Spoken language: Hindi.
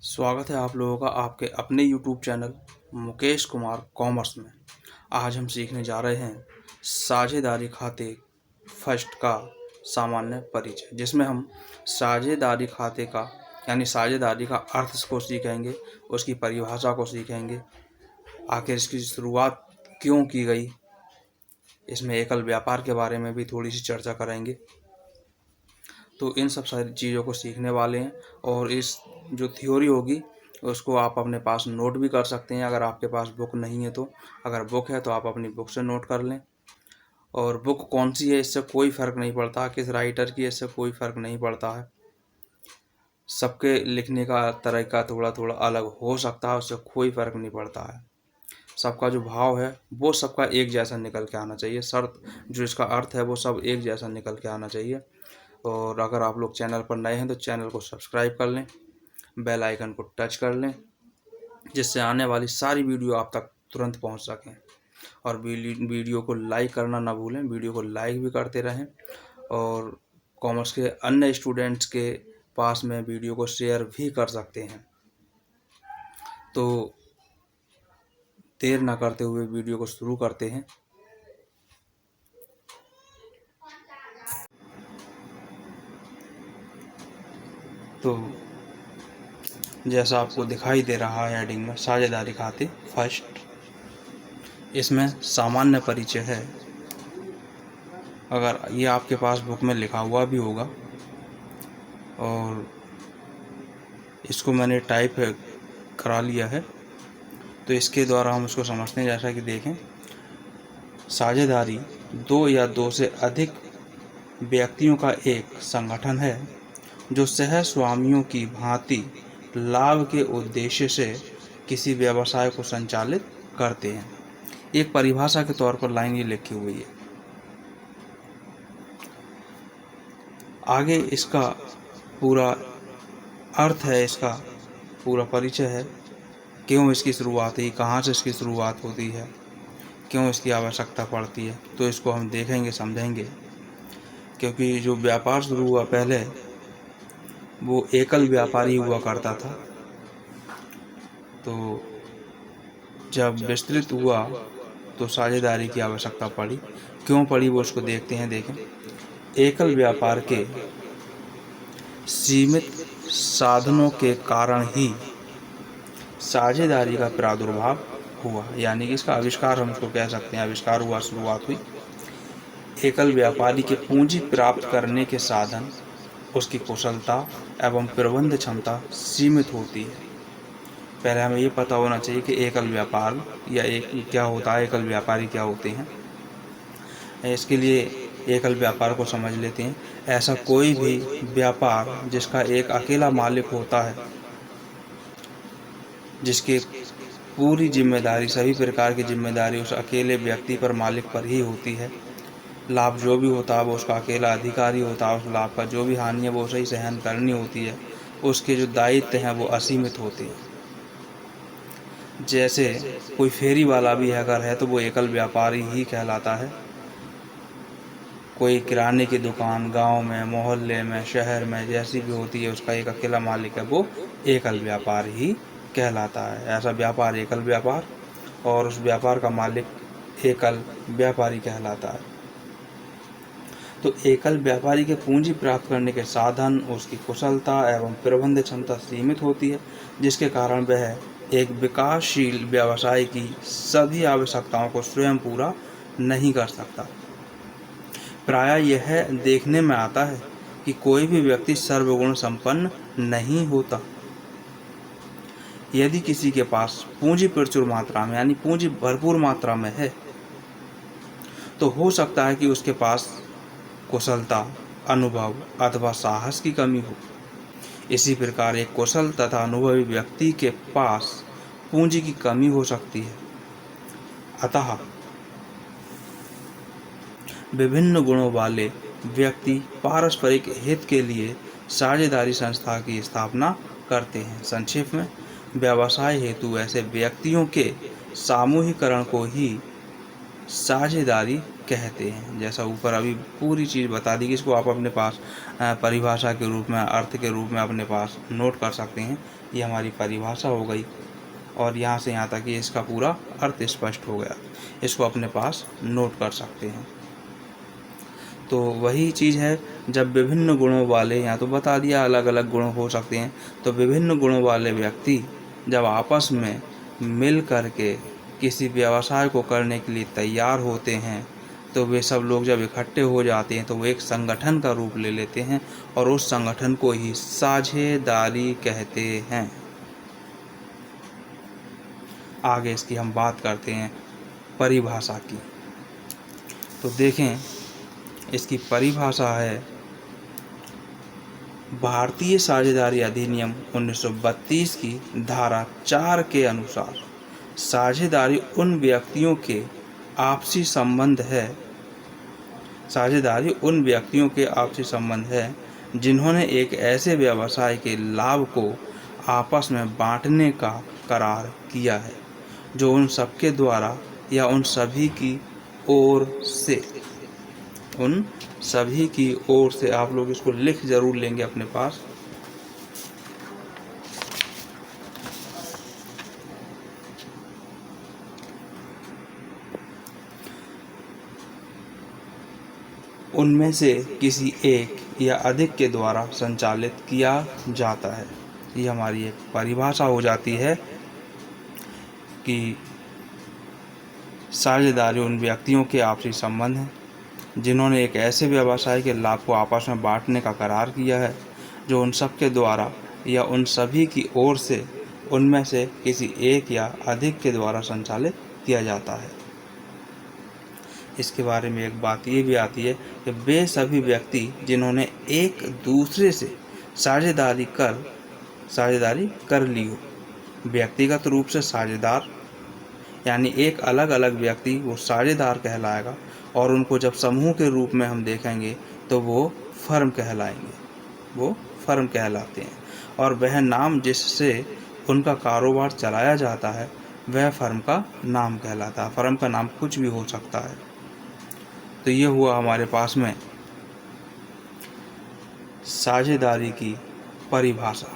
स्वागत है आप लोगों का आपके अपने YouTube channel Mukesh Kumar commerce में। आज हम सीखने जा रहे हैं साझेदारी खाते फर्स्ट का सामान्य परिचय, जिसमें हम साझेदारी खाते का यानी साझेदारी का अर्थ को सीखेंगे, उसकी परिभाषा को सीखेंगे, आखिर इसकी शुरुआत क्यों की गई, इसमें एकल व्यापार के बारे में भी थोड़ी सी चर्चा करेंगे। तो इन सब सारी चीज़ों को सीखने वाले हैं और इस जो थ्योरी होगी उसको आप अपने पास नोट भी कर सकते हैं, अगर आपके पास बुक नहीं है तो। अगर बुक है तो आप अपनी बुक से नोट कर लें। और बुक कौन सी है इससे कोई फ़र्क नहीं पड़ता, किस राइटर की है इससे कोई फ़र्क नहीं पड़ता है। सबके लिखने का तरीका थोड़ा थोड़ा अलग हो सकता है, उससे कोई फ़र्क नहीं पड़ता है। सबका जो भाव है वो सबका एक जैसा निकल के आना चाहिए, शर्त जो इसका अर्थ है वो सब एक जैसा निकल के आना चाहिए। और अगर आप लोग चैनल पर नए हैं तो चैनल को सब्सक्राइब कर लें, बेल आइकन को टच कर लें, जिससे आने वाली सारी वीडियो आप तक तुरंत पहुंच सकें। और वीडियो को लाइक करना ना भूलें, वीडियो को लाइक भी करते रहें और कॉमर्स के अन्य स्टूडेंट्स के पास में वीडियो को शेयर भी कर सकते हैं। तो देर ना करते हुए वीडियो को शुरू करते हैं। तो जैसा आपको दिखाई दे रहा है हेडिंग में, साझेदारी खाते फर्स्ट, इसमें सामान्य परिचय है। अगर ये आपके पास बुक में लिखा हुआ भी होगा और इसको मैंने टाइप करा लिया है, तो इसके द्वारा हम इसको समझते हैं। जैसा कि देखें, साझेदारी दो या दो से अधिक व्यक्तियों का एक संगठन है जो सह स्वामियों की भांति लाभ के उद्देश्य से किसी व्यवसाय को संचालित करते हैं। एक परिभाषा के तौर पर लाइन ये लिखी हुई है। आगे इसका पूरा अर्थ है, इसका पूरा परिचय है, क्यों इसकी शुरुआत हुई, कहाँ से इसकी शुरुआत होती है, क्यों इसकी आवश्यकता पड़ती है, तो इसको हम देखेंगे, समझेंगे। क्योंकि जो व्यापार शुरू हुआ पहले वो एकल व्यापारी हुआ करता था, तो जब विस्तृत हुआ तो साझेदारी की आवश्यकता पड़ी। क्यों पड़ी वो उसको देखते हैं। देखें, एकल व्यापार के सीमित साधनों के कारण ही साझेदारी का प्रादुर्भाव हुआ, यानी कि इसका आविष्कार हम उसको कह सकते हैं, आविष्कार हुआ, शुरुआत हुई। एकल व्यापारी के पूंजी प्राप्त करने के साधन, उसकी कुशलता एवं प्रबंध क्षमता सीमित होती है। पहले हमें ये पता होना चाहिए कि एकल व्यापार या एक क्या होता है, एकल व्यापारी क्या होते हैं। इसके लिए एकल व्यापार को समझ लेते हैं। ऐसा कोई भी व्यापार जिसका एक अकेला मालिक होता है, जिसकी पूरी जिम्मेदारी, सभी प्रकार की जिम्मेदारी उस अकेले व्यक्ति पर, मालिक पर ही होती है। लाभ जो भी होता है वो उसका अकेला अधिकारी होता है, उस लाभ का जो भी हानि है वो उसे ही सहन करनी होती है। उसके जो दायित्व हैं वो असीमित होते हैं। जैसे कोई फेरी वाला भी अगर है तो वो एकल व्यापारी ही कहलाता है। कोई किराने की दुकान गांव में, मोहल्ले में, शहर में जैसी भी होती है, उसका एक अकेला मालिक है, वो एकल व्यापार ही कहलाता है। ऐसा व्यापार एकल व्यापार, और उस व्यापार का मालिक एकल व्यापारी कहलाता है। तो एकल व्यापारी के पूंजी प्राप्त करने के साधन, उसकी कुशलता एवं प्रबंध क्षमता सीमित होती है, जिसके कारण वह एक विकासशील व्यवसाय की सभी आवश्यकताओं को स्वयं पूरा नहीं कर सकता। प्रायः यह देखने में आता है कि कोई भी व्यक्ति सर्वगुण संपन्न नहीं होता। यदि किसी के पास पूंजी प्रचुर मात्रा में, यानी पूंजी भरपूर मात्रा में है, तो हो सकता है कि उसके पास कुशलता, अनुभव अथवा साहस की कमी हो। इसी प्रकार एक कुशल तथा अनुभवी व्यक्ति के पास पूंजी की कमी हो सकती है। अतः विभिन्न गुणों वाले व्यक्ति पारस्परिक हित के लिए साझेदारी संस्था की स्थापना करते हैं। संक्षेप में, व्यवसाय हेतु ऐसे व्यक्तियों के सामूहिकरण को ही साझेदारी कहते हैं। जैसा ऊपर अभी पूरी चीज़ बता दी कि इसको आप अपने पास परिभाषा के रूप में, अर्थ के रूप में अपने पास नोट कर सकते हैं। ये हमारी परिभाषा हो गई और यहाँ से यहाँ तक ये इसका पूरा अर्थ स्पष्ट हो गया। इसको अपने पास नोट कर सकते हैं। तो वही चीज़ है, जब विभिन्न गुणों वाले, यहाँ तो बता दिया अलग अलग गुण हो सकते हैं, तो विभिन्न गुणों वाले व्यक्ति जब आपस में मिल कर के किसी व्यवसाय को करने के लिए तैयार होते हैं, तो वे सब लोग जब इकट्ठे हो जाते हैं तो वो एक संगठन का रूप ले लेते हैं और उस संगठन को ही साझेदारी कहते हैं। आगे इसकी हम बात करते हैं परिभाषा की। तो देखें, इसकी परिभाषा है, भारतीय साझेदारी अधिनियम 1932 की धारा 4 के अनुसार साझेदारी उन व्यक्तियों के आपसी संबंध है, साझेदारी उन व्यक्तियों के आपसी संबंध है जिन्होंने एक ऐसे व्यवसाय के लाभ को आपस में बांटने का करार किया है जो उन सबके द्वारा या उन सभी की ओर से, उन सभी की ओर से, आप लोग इसको लिख जरूर लेंगे अपने पास, उनमें से किसी एक या अधिक के द्वारा संचालित किया जाता है। ये हमारी एक परिभाषा हो जाती है कि साझेदारी उन व्यक्तियों के आपसी संबंध हैं जिन्होंने एक ऐसे व्यवसाय के लाभ को आपस में बांटने का करार किया है जो उन सब के द्वारा या उन सभी की ओर से, उनमें से किसी एक या अधिक के द्वारा संचालित किया जाता है। इसके बारे में एक बात ये भी आती है कि वे सभी व्यक्ति जिन्होंने एक दूसरे से साझेदारी कर ली हो, व्यक्तिगत रूप से साझेदार, यानी एक अलग अलग व्यक्ति वो साझेदार कहलाएगा, और उनको जब समूह के रूप में हम देखेंगे तो वो फर्म कहलाएंगे, वो फर्म कहलाते हैं। और वह नाम जिससे उनका कारोबार चलाया जाता है वह फर्म का नाम कहलाता है। फर्म का नाम कुछ भी हो सकता है। तो ये हुआ हमारे पास में साझेदारी की परिभाषा।